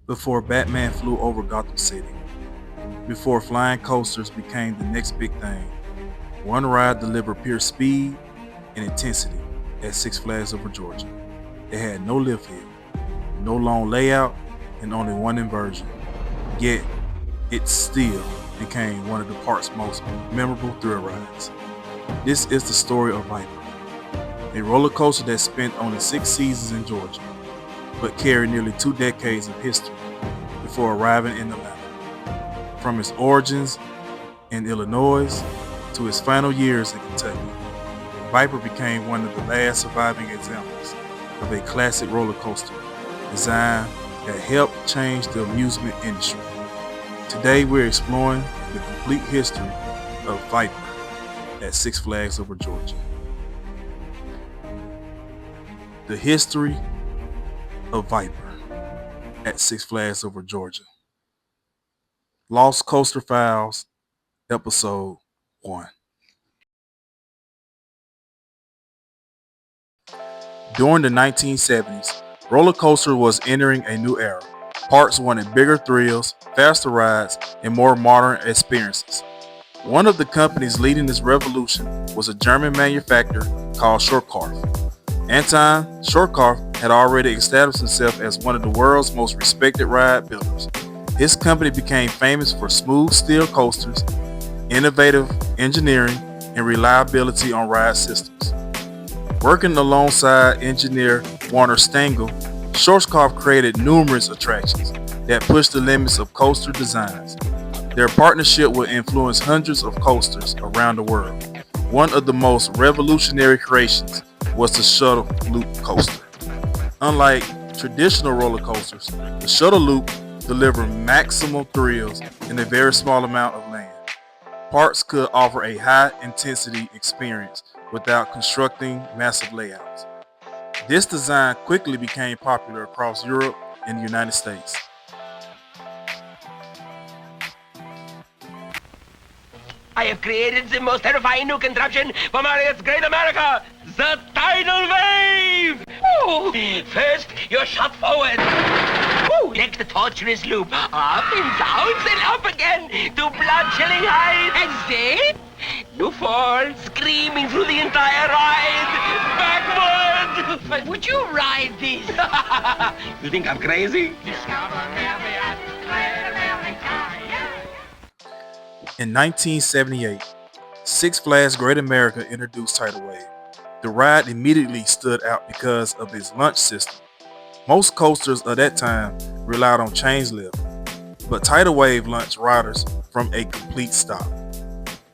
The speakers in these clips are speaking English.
before Batman flew over Gotham City, before flying coasters became the next big thing. One ride delivered pure speed and intensity at Six Flags Over Georgia. It had no lift hill, no long layout, and only one inversion. Yet, it still became one of the park's most memorable thrill rides. This is the story of Viper, a roller coaster that spent only 6 seasons in Georgia, but carried nearly 2 decades of history before arriving in Atlanta. From its origins in Illinois to its final years in Kentucky, Viper became one of the last surviving examples of a classic roller coaster design that helped change the amusement industry. Today we're exploring the complete history of Viper at Six Flags Over Georgia. The history of Viper at Six Flags Over Georgia. Lost Coaster Files, Episode 1. During the 1970s, roller coaster was entering a new era. Parks wanted bigger thrills, faster rides, and more modern experiences. One of the companies leading this revolution was a German manufacturer called Schwarzkopf. Anton Schwarzkopf had already established himself as one of the world's most respected ride builders. His company became famous for smooth steel coasters, innovative engineering, and reliability on ride systems. Working alongside engineer Warner Stengel, Schwarzkopf created numerous attractions that pushed the limits of coaster designs. Their partnership would influence hundreds of coasters around the world. One of the most revolutionary creations was the shuttle loop coaster. Unlike traditional roller coasters, the shuttle loop delivered maximum thrills in a very small amount of land. Parks could offer a high-intensity experience without constructing massive layouts. This design quickly became popular across Europe and the United States. I have created the most terrifying new contraption for Marriott's Great America, the tidal wave! Ooh. First, you're shot forward. Ooh. Next, the torturous loop. Up and down, then up again to blood-chilling heights. And then, you fall, screaming through the entire ride, backward. But would you ride this? You think I'm crazy? In 1978, Six Flags Great America introduced Tidal Wave. The ride immediately stood out because of its launch system. Most coasters of that time relied on chains lift, but Tidal Wave launched riders from a complete stop.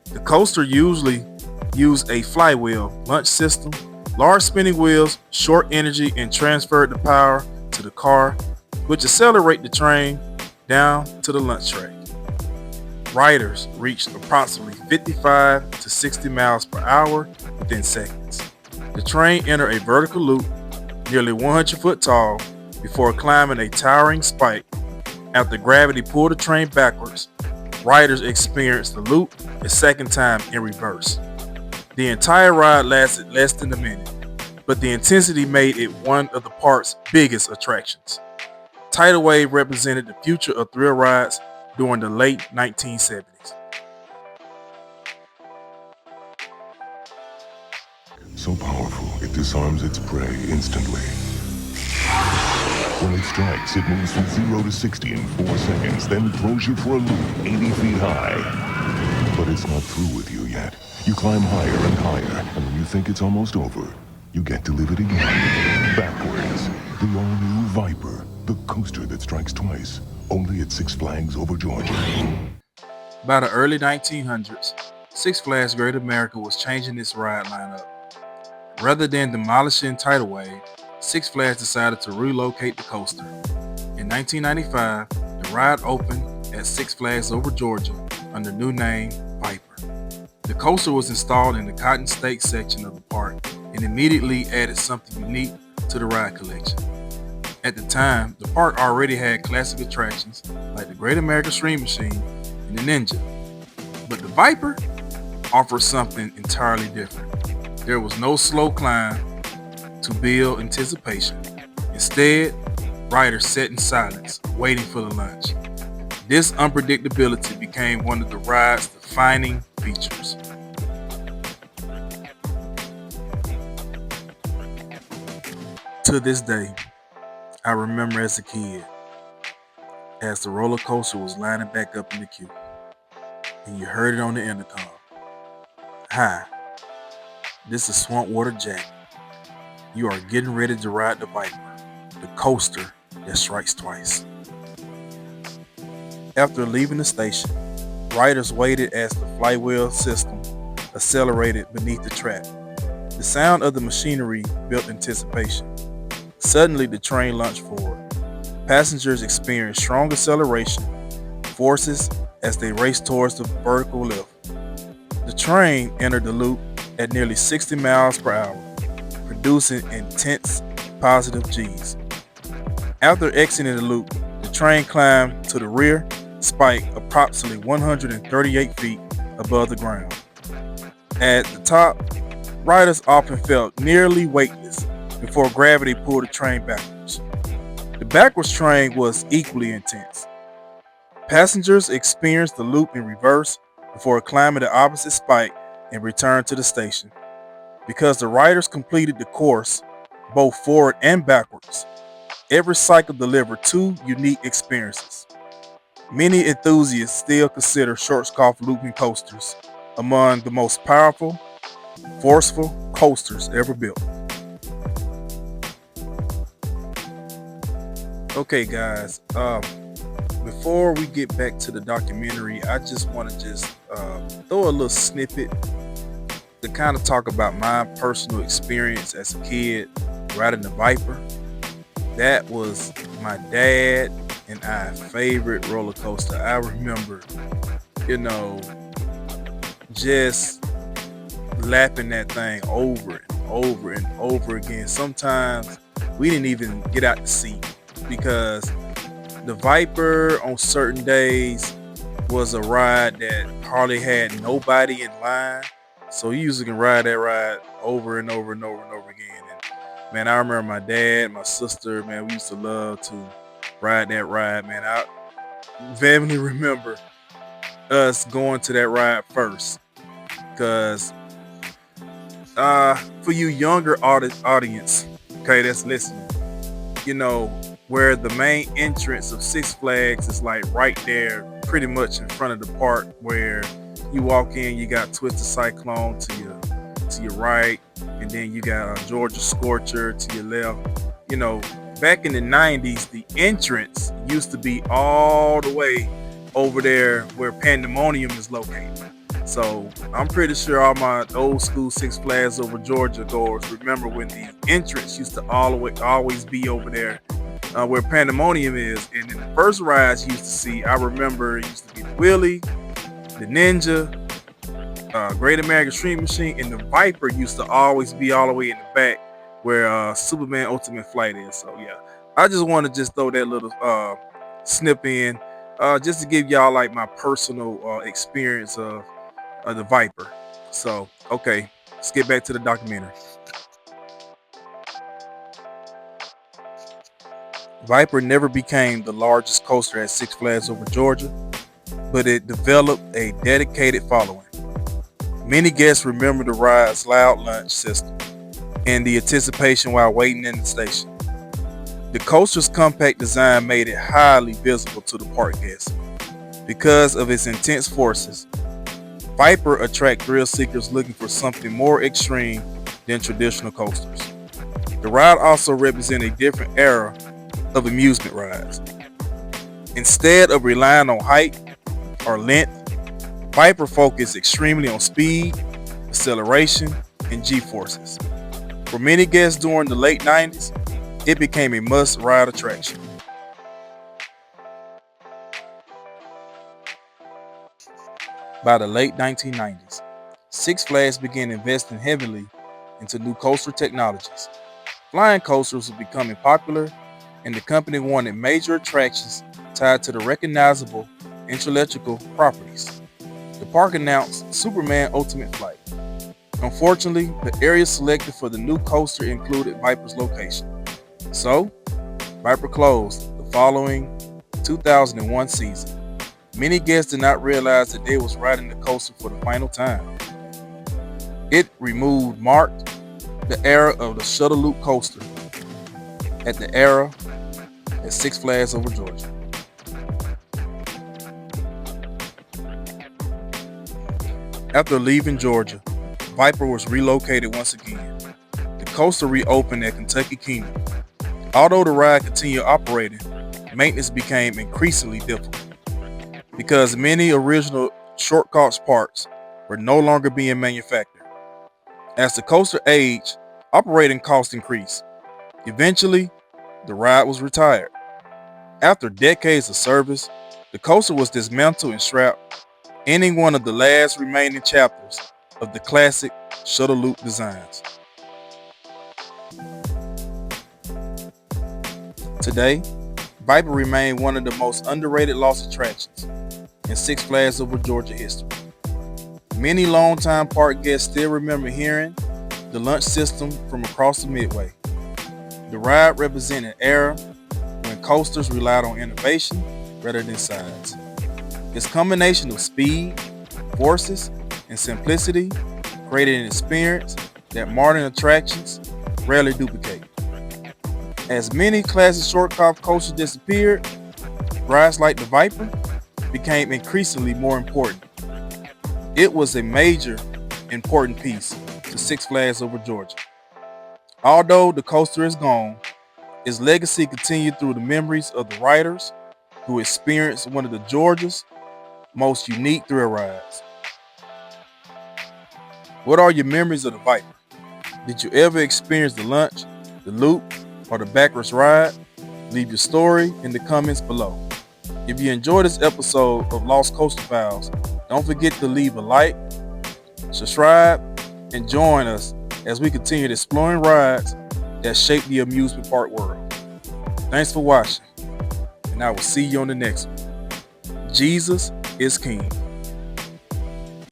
The coaster usually used a flywheel launch system, large spinning wheels, short energy, and transferred the power to the car, which accelerated the train down to the launch track. Riders reached approximately 55 to 60 miles per hour within seconds. The train entered a vertical loop nearly 100 foot tall before climbing a towering spike. After gravity pulled the train backwards, riders experienced the loop a second time in reverse. The entire ride lasted less than a minute, but the intensity made it one of the park's biggest attractions. Tidal Wave represented the future of thrill rides during the late 1970s. So powerful, it disarms its prey instantly. When it strikes, it moves from 0 to 60 in 4 seconds, then throws you for a loop 80 feet high. But it's not through with you yet. You climb higher and higher, and when you think it's almost over, you get to live it again. Backwards. The all-new Viper, the coaster that strikes twice. Only at Six Flags Over Georgia. By the early 1900s, Six Flags Great America was changing its ride lineup. Rather than demolishing Tidal Wave, Six Flags decided to relocate the coaster. In 1995, the ride opened at Six Flags Over Georgia under the new name Viper. The coaster was installed in the Cotton State section of the park and immediately added something unique to the ride collection. At the time, the park already had classic attractions like the Great American Stream Machine and the Ninja. But the Viper offered something entirely different. There was no slow climb to build anticipation. Instead, Riders sat in silence, waiting for the lunch. This unpredictability became one of the ride's defining features. To this day, I remember as a kid, as the roller coaster was lining back up in the queue, and you heard it on the intercom. Hi, this is Swampwater Jack. You are getting ready to ride the Viper, the coaster that strikes twice. After leaving the station, riders waited as the flywheel system accelerated beneath the track. The sound of the machinery built anticipation. Suddenly, the train lunged forward. Passengers experienced strong acceleration forces as they raced towards the vertical lift. The train entered the loop at nearly 60 miles per hour, producing intense positive Gs. After exiting the loop, the train climbed to the rear spike approximately 138 feet above the ground. At the top, riders often felt nearly weightless before gravity pulled the train backwards. The backwards train was equally intense. Passengers experienced the loop in reverse before climbing the opposite spike and returned to the station. Because the riders completed the course both forward and backwards, every cycle delivered two unique experiences. Many enthusiasts still consider Schwarzkopf looping coasters among the most powerful, forceful coasters ever built. Okay, guys. Before we get back to the documentary, I just want to throw a little snippet to kind of talk about my personal experience as a kid riding the Viper. That was my dad and I's favorite roller coaster. I remember, just lapping that thing over and over and over again. Sometimes we didn't even get out the seat because the Viper on certain days was a ride that hardly had nobody in line. So you usually can ride that ride over and over and over and over again. And man, I remember my dad, my sister, man, we used to love to ride that ride, man. I vividly remember us going to that ride first. Because for you younger audience, okay, that's listening, where the main entrance of Six Flags is like right there, pretty much in front of the park where you walk in, you got Twisted Cyclone to your right, and then you got Georgia Scorcher to your left. Back in the 90s, the entrance used to be all the way over there where Pandemonium is located. So I'm pretty sure all my old school Six Flags over Georgia goers remember when the entrance used to always be over there where Pandemonium is. And then the first rides you used to see, I remember it used to be the Wheelie, the Ninja, Great American Street Machine, and the Viper used to always be all the way in the back where Superman Ultimate Flight is. So yeah, I just want to just throw that little snip in just to give y'all like my personal experience of the Viper. So okay, let's get back to the documentary. Viper never became the largest coaster at Six Flags over Georgia, but it developed a dedicated following. Many guests remember the ride's loud lunch system and the anticipation while waiting in the station. The coaster's compact design made it highly visible to the park guests. Because of its intense forces, Viper attract thrill seekers looking for something more extreme than traditional coasters. The ride also represents a different era of amusement rides. Instead of relying on height or length, Viper focused extremely on speed, acceleration, and G-forces. For many guests during the late 90s, it became a must-ride attraction. By the late 1990s, Six Flags began investing heavily into new coaster technologies. Flying coasters were becoming popular, and the company wanted major attractions tied to the recognizable intellectual properties. The park announced Superman Ultimate Flight. Unfortunately, the area selected for the new coaster included Viper's location. So, Viper closed the following 2001 season. Many guests did not realize that they was riding the coaster for the final time. It marked the era of the shuttle loop coaster at the era at Six Flags Over Georgia. After leaving Georgia, Viper was relocated once again. The coaster reopened at Kentucky Kingdom. Although the ride continued operating, maintenance became increasingly difficult because many original short course parts were no longer being manufactured. As the coaster aged, operating costs increased. Eventually, the ride was retired. After decades of service, the coaster was dismantled and scrapped, ending one of the last remaining chapters of the classic shuttle loop designs. Today, Viper remains one of the most underrated lost attractions in Six Flags Over Georgia history. Many longtime park guests still remember hearing the launch system from across the Midway. The ride represented an era when coasters relied on innovation rather than size. Its combination of speed, forces, and simplicity created an experience that modern attractions rarely duplicate. As many classic short-course coasters disappeared, rides like the Viper became increasingly more important. It was a major, important piece to Six Flags Over Georgia. Although the coaster is gone, its legacy continued through the memories of the riders who experienced one of the Georgia's most unique thrill rides. What are your memories of the Viper? Did you ever experience the lunch, the loop, or the backwards ride? Leave your story in the comments below. If you enjoyed this episode of Lost Coaster Files, don't forget to leave a like, subscribe, and join us as we continue exploring rides that shape the amusement park world. Thanks for watching, and I will see you on the next one. Jesus is King.